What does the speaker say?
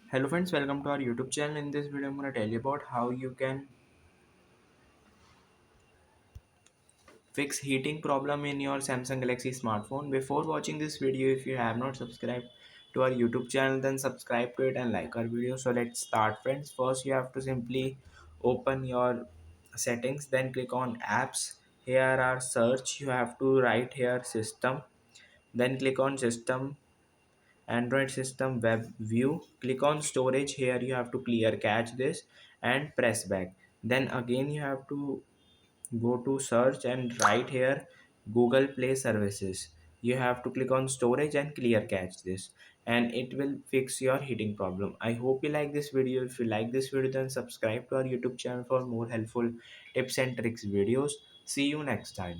Hello friends, welcome to our YouTube channel. In this video, I'm going to tell you about how you can fix heating problem in your Samsung Galaxy smartphone. Before watching this video, if you have not subscribed to our YouTube channel, then subscribe to it and like our video. So let's start friends. First, you have to simply open your settings, then click on apps. Here are search. You have to write here system, then click on system, Android system web view. Click on storage. Here you have to clear cache this and press back. Then again you have to go to search and write here Google Play services. You have to click on storage and clear cache this, and it will fix your heating problem. I hope you like this video. If you like this video, then subscribe to our YouTube channel for more helpful tips and tricks videos. See you next time.